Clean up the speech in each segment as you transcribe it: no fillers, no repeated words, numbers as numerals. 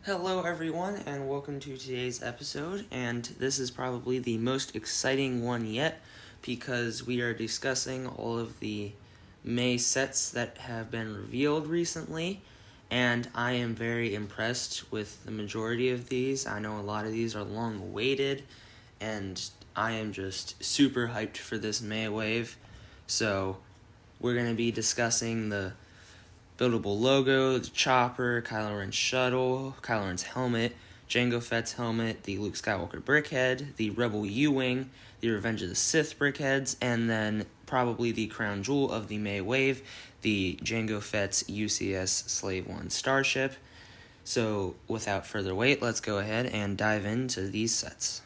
Hello everyone and welcome to today's episode, and this is probably the most exciting one yet because we are discussing all of the May sets that have been revealed recently, and I am very impressed with the majority of these. I know a lot of these are long awaited, and I am just super hyped for this May wave. So we're going to be discussing the buildable logo, the chopper, Kylo Ren's shuttle, Kylo Ren's helmet, Jango Fett's helmet, the Luke Skywalker brickhead, the Rebel U-Wing, the Revenge of the Sith brickheads, and then probably the crown jewel of the May wave, the Jango Fett's UCS Slave One starship. So without further wait, let's go ahead and dive into these sets.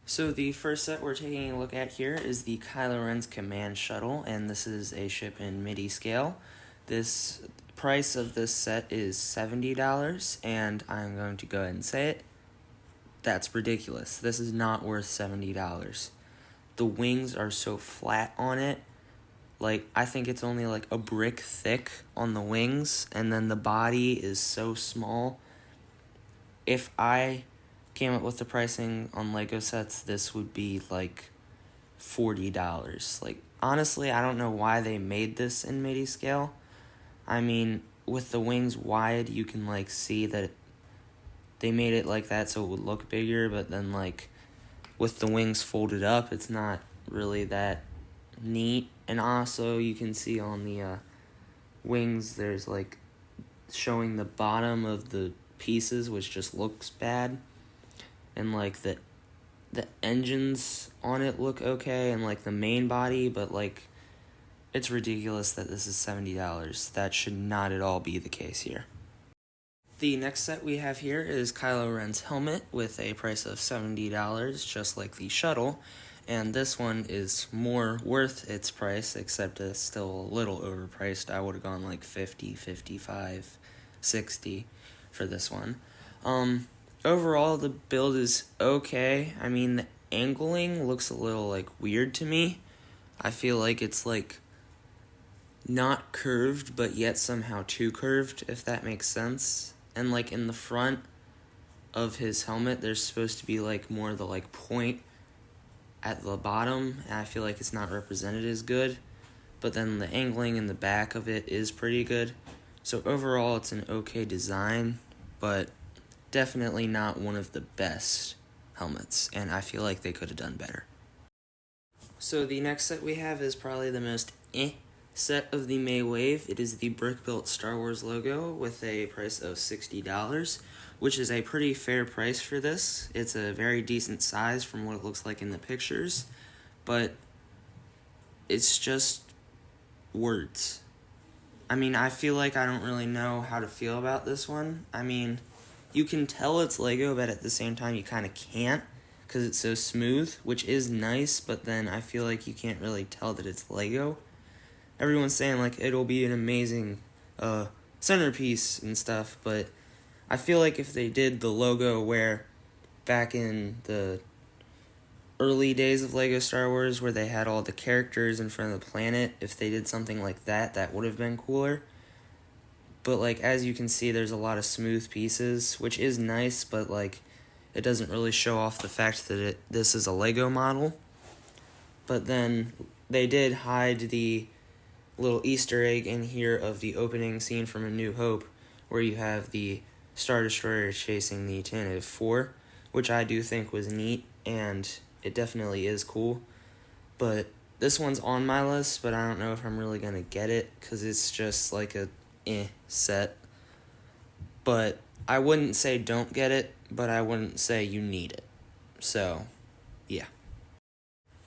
So the first set we're taking a look at here is the Kylo Ren's command shuttle, and this is a ship in MIDI scale. This price of this set is $70, and I'm going to go ahead and say it. That's ridiculous. This is not worth $70. The wings are so flat on it. Like, I think it's only like a brick thick on the wings, and then the body is so small. If I came up with the pricing on Lego sets, this would be like $40. Like, honestly, I don't know why they made this in MIDI scale. I mean, with the wings wide, you can, like, see that they made it like that so it would look bigger, but then, like, with the wings folded up, it's not really that neat. And also, you can see on the wings, there's, like, showing the bottom of the pieces, which just looks bad. And, like, the engines on it look okay, and, like, the main body, but, like, it's ridiculous that this is $70. That should not at all be the case here. The next set we have here is Kylo Ren's helmet with a price of $70, just like the shuttle. And this one is more worth its price, except it's still a little overpriced. I would have gone like $50, $55, $60 for this one. Overall, the build is okay. I mean, the angling looks a little like weird to me. I feel like it's like not curved, but yet somehow too curved, if that makes sense. And like in the front of his helmet, there's supposed to be like more of the like point at the bottom, and I feel like it's not represented as good. But then the angling in the back of it is pretty good. So overall, it's an okay design, but definitely not one of the best helmets, and I feel like they could have done better. So the next set we have is probably the most set of the May wave. It is the brick-built Star Wars logo with a price of $60, which is a pretty fair price for this. It's a very decent size from what it looks like in the pictures, but it's just words. I mean, I feel like I don't really know how to feel about this one. I mean, you can tell it's Lego, but at the same time you kind of can't because it's so smooth, which is nice, but then I feel like you can't really tell that it's Lego. Everyone's saying, like, it'll be an amazing centerpiece and stuff, but I feel like if they did the logo where back in the early days of Lego Star Wars where they had all the characters in front of the planet, if they did something like that, that would have been cooler. But, like, as you can see, there's a lot of smooth pieces, which is nice, but, like, it doesn't really show off the fact that this is a Lego model. But then they did hide the little Easter egg in here of the opening scene from A New Hope, where you have the Star Destroyer chasing the Tantive 4, which I do think was neat, and it definitely is cool. But this one's on my list, but I don't know if I'm really going to get it, because it's just like a set. But I wouldn't say don't get it, but I wouldn't say you need it. So, yeah.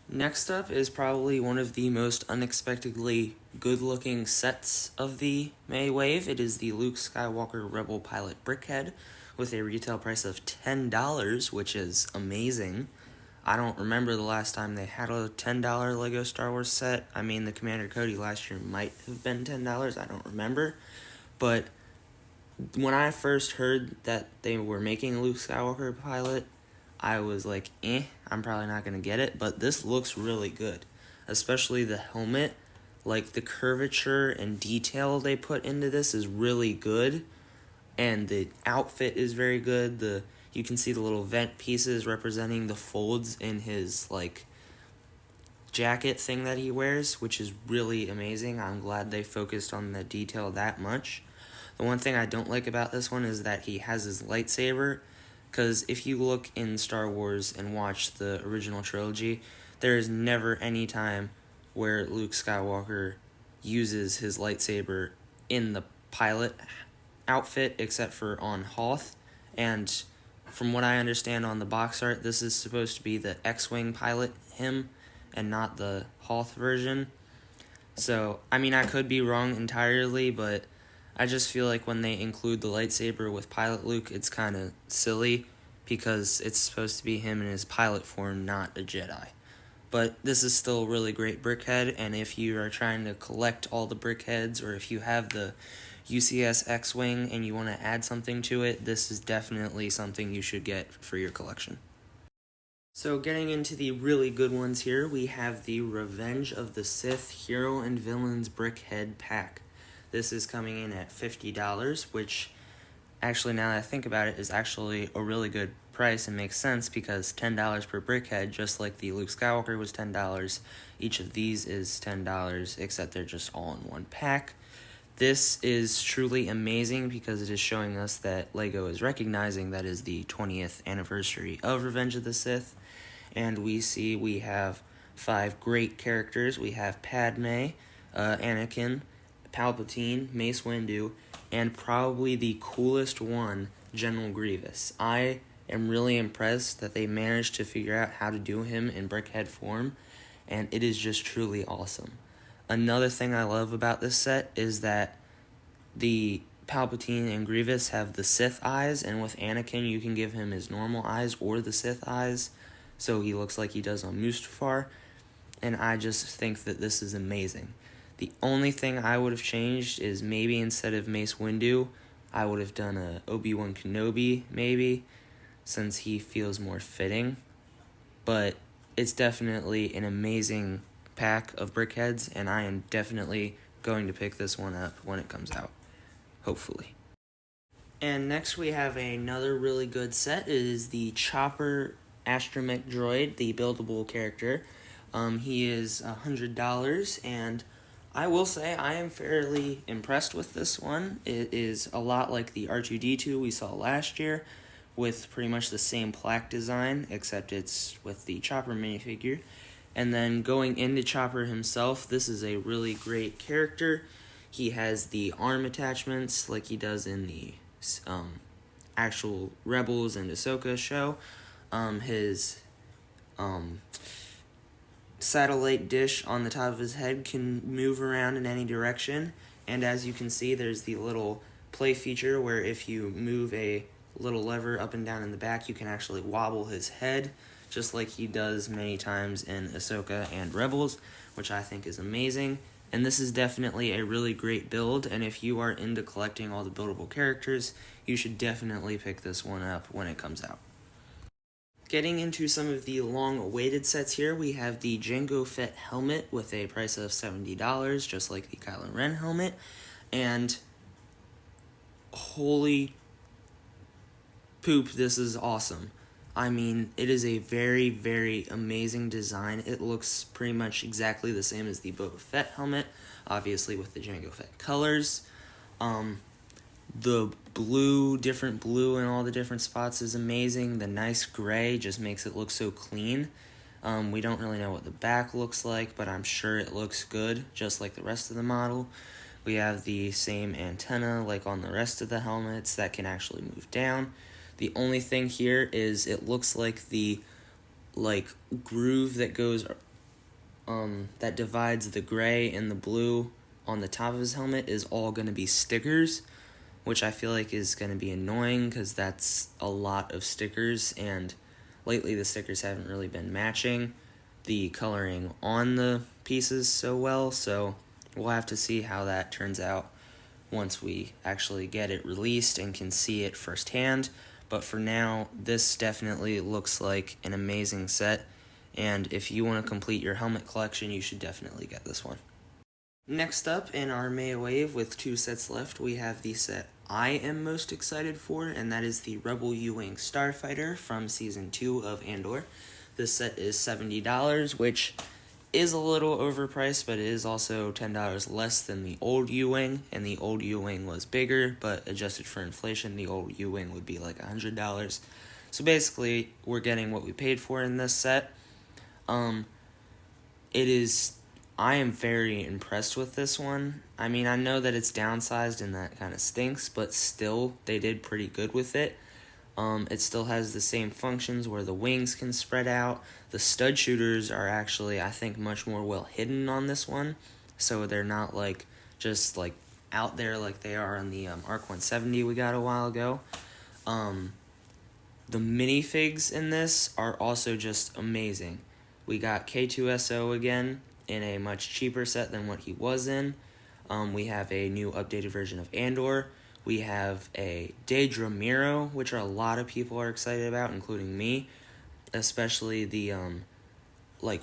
Next up is probably one of the most unexpectedly good-looking sets of the May wave. It is the Luke Skywalker Rebel Pilot Brickhead with a retail price of $10, which is amazing. I don't remember the last time they had a $10 Lego Star Wars set. I mean, the Commander Cody last year might have been $10, I don't remember. But when I first heard that they were making a Luke Skywalker pilot, I was like, I'm probably not going to get it, but this looks really good. Especially the helmet, like the curvature and detail they put into this is really good. and the outfit is very good. You can see the little vent pieces representing the folds in his like jacket thing that he wears, which is really amazing. I'm glad they focused on the detail that much. The one thing I don't like about this one is that he has his lightsaber, because if you look in Star Wars and watch the original trilogy, there is never any time where Luke Skywalker uses his lightsaber in the pilot outfit except for on Hoth. And from what I understand on the box art, this is supposed to be the X-Wing pilot, him, and not the Hoth version. So, I mean, I could be wrong entirely, but I just feel like when they include the lightsaber with Pilot Luke, it's kind of silly, because it's supposed to be him in his pilot form, not a Jedi. But this is still a really great brickhead, and if you are trying to collect all the brickheads, or if you have the UCS X-Wing and you want to add something to it, this is definitely something you should get for your collection. So getting into the really good ones here, we have the Revenge of the Sith Hero and Villains Brickhead Pack. This is coming in at $50, which actually, now that I think about it, is actually a really good price and makes sense, because $10 per brickhead, just like the Luke Skywalker was $10, each of these is $10, except they're just all in one pack. This is truly amazing because it is showing us that LEGO is recognizing that is the 20th anniversary of Revenge of the Sith. And we have 5 great characters. We have Padme, Anakin, Palpatine, Mace Windu, and probably the coolest one, General Grievous. I am really impressed that they managed to figure out how to do him in brickhead form, and it is just truly awesome. Another thing I love about this set is that the Palpatine and Grievous have the Sith eyes, and with Anakin you can give him his normal eyes or the Sith eyes, so he looks like he does on Mustafar, and I just think that this is amazing. The only thing I would have changed is maybe instead of Mace Windu, I would have done a Obi-Wan Kenobi, maybe, since he feels more fitting. But it's definitely an amazing pack of brickheads, and I am definitely going to pick this one up when it comes out, hopefully. And next we have another really good set. It is the Chopper Astromech Droid, the buildable character. He is $100, and I will say I am fairly impressed with this one. It is a lot like the R2-D2 we saw last year, with pretty much the same plaque design, except it's with the Chopper minifigure. And then going into Chopper himself, this is a really great character. He has the arm attachments like he does in the actual Rebels and Ahsoka show. His satellite dish on the top of his head can move around in any direction, and as you can see, there's the little play feature where if you move a little lever up and down in the back, you can actually wobble his head, just like he does many times in Ahsoka and Rebels, which I think is amazing. And this is definitely a really great build, and if you are into collecting all the buildable characters, you should definitely pick this one up when it comes out. Getting into some of the long-awaited sets here, we have the Jango Fett helmet with a price of $70, just like the Kylo Ren helmet, and holy poop, this is awesome. I mean, it is a very, very amazing design. It looks pretty much exactly the same as the Boba Fett helmet, obviously with the Jango Fett colors. The different blue in all the different spots is amazing. The nice gray just makes it look so clean. We don't really know what the back looks like, but I'm sure it looks good, just like the rest of the model. We have the same antenna like on the rest of the helmets that can actually move down. The only thing here is it looks like the groove that goes that divides the gray and the blue on the top of his helmet is all going to be stickers, which I feel like is going to be annoying because that's a lot of stickers, and lately the stickers haven't really been matching the coloring on the pieces so well, so we'll have to see how that turns out once we actually get it released and can see it firsthand. But for now, this definitely looks like an amazing set, and if you want to complete your helmet collection, you should definitely get this one. Next up in our May wave, with 2 sets left, we have the set I am most excited for, and that is the Rebel U-Wing Starfighter from Season 2 of Andor. This set is $70, which is a little overpriced, but it is also $10 less than the old U-Wing, and the old U-Wing was bigger, but adjusted for inflation, the old U-Wing would be like $100. So basically, we're getting what we paid for in this set. I am very impressed with this one. I mean, I know that it's downsized and that kind of stinks, but still, they did pretty good with it. It still has the same functions where the wings can spread out. The stud shooters are actually, I think, much more well hidden on this one, so they're not just out there like they are on the ARC 170 we got a while ago. The minifigs in this are also just amazing. We got K2SO again in a much cheaper set than what he was in. We have a new updated version of Andor. We have a Daedra Miro, which a lot of people are excited about, including me. Especially the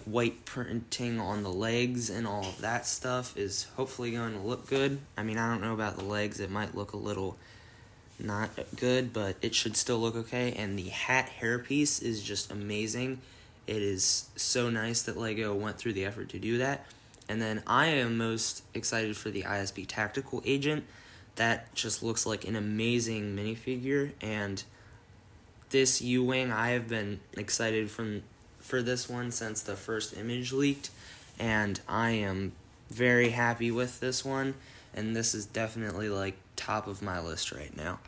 white printing on the legs and all of that stuff is hopefully going to look good. I mean, I don't know about the legs. It might look a little not good, but it should still look okay. And the hat hairpiece is just amazing. It is so nice that LEGO went through the effort to do that. And then I am most excited for the ISB Tactical Agent. That just looks like an amazing minifigure. And this U-Wing, I have been excited for this one since the first image leaked. And I am very happy with this one. And this is definitely top of my list right now.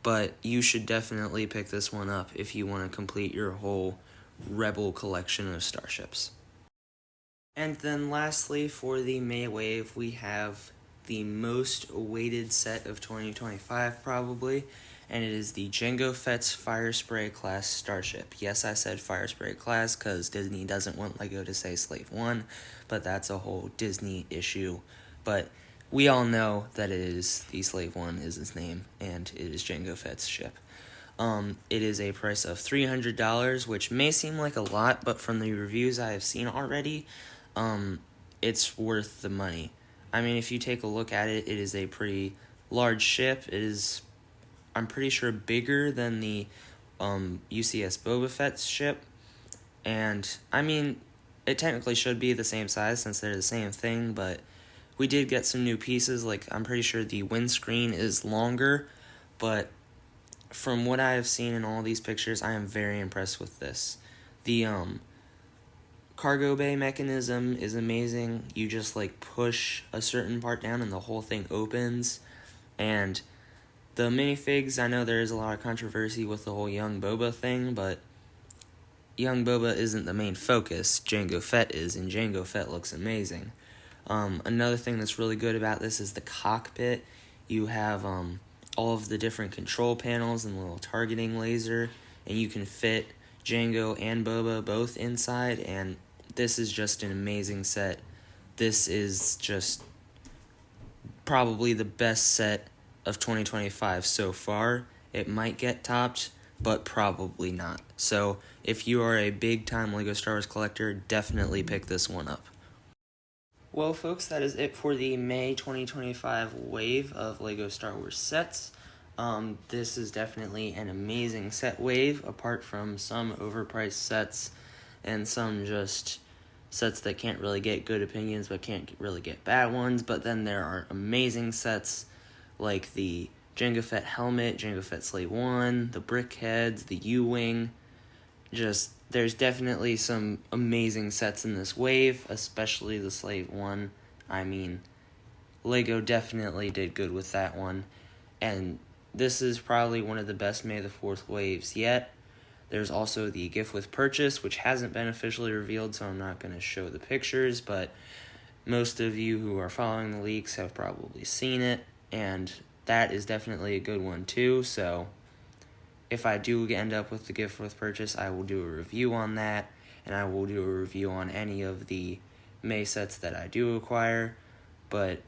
But you should definitely pick this one up if you want to complete your whole Rebel collection of starships. And then lastly, for the May wave, we have the most awaited set of 2025 probably, and it is the Jango Fett's Firespray class starship. Yes, I said Firespray class because Disney doesn't want LEGO to say Slave 1, but that's a whole Disney issue. But we all know that it is the Slave 1 is his name, and it is Jango Fett's ship. It is a price of $300, which may seem like a lot, but from the reviews I have seen already, it's worth the money. I mean, if you take a look at it, it is a pretty large ship. It is, I'm pretty sure, bigger than the UCS Boba Fett's ship. And, I mean, it technically should be the same size since they're the same thing, but we did get some new pieces. I'm pretty sure the windscreen is longer, but from what I have seen in all these pictures, I am very impressed with this. The cargo bay mechanism is amazing. You just push a certain part down and the whole thing opens. And the minifigs, I know there is a lot of controversy with the whole young Boba thing, but young Boba isn't the main focus. Jango Fett is, and Jango Fett looks amazing. Another thing that's really good about this is the cockpit. You have all of the different control panels and the little targeting laser, and you can fit Jango and Boba both inside, and this is just an amazing set. This is just probably the best set of 2025 so far. It might get topped, but probably not. So if you are a big-time LEGO Star Wars collector, definitely pick this one up. Well, folks, that is it for the May 2025 wave of LEGO Star Wars sets. This is definitely an amazing set wave, apart from some overpriced sets and some just sets that can't really get good opinions but can't really get bad ones. But then there are amazing sets like the Jango Fett helmet, Jango Fett Slave 1, the Brickheads, the U-Wing. There's definitely some amazing sets in this wave, especially the Slave 1. I mean, LEGO definitely did good with that one. And this is probably one of the best May the 4th waves yet. There's also the gift with purchase, which hasn't been officially revealed, so I'm not going to show the pictures, but most of you who are following the leaks have probably seen it, and that is definitely a good one too. So if I do end up with the gift with purchase, I will do a review on that, and I will do a review on any of the May sets that I do acquire. But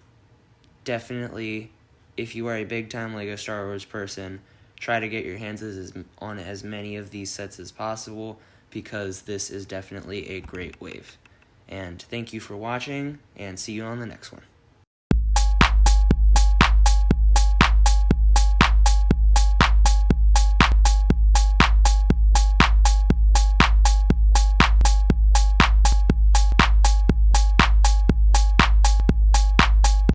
definitely, if you are a big-time LEGO Star Wars person, try to get your hands on as many of these sets as possible, because this is definitely a great wave. And thank you for watching, and see you on the next one.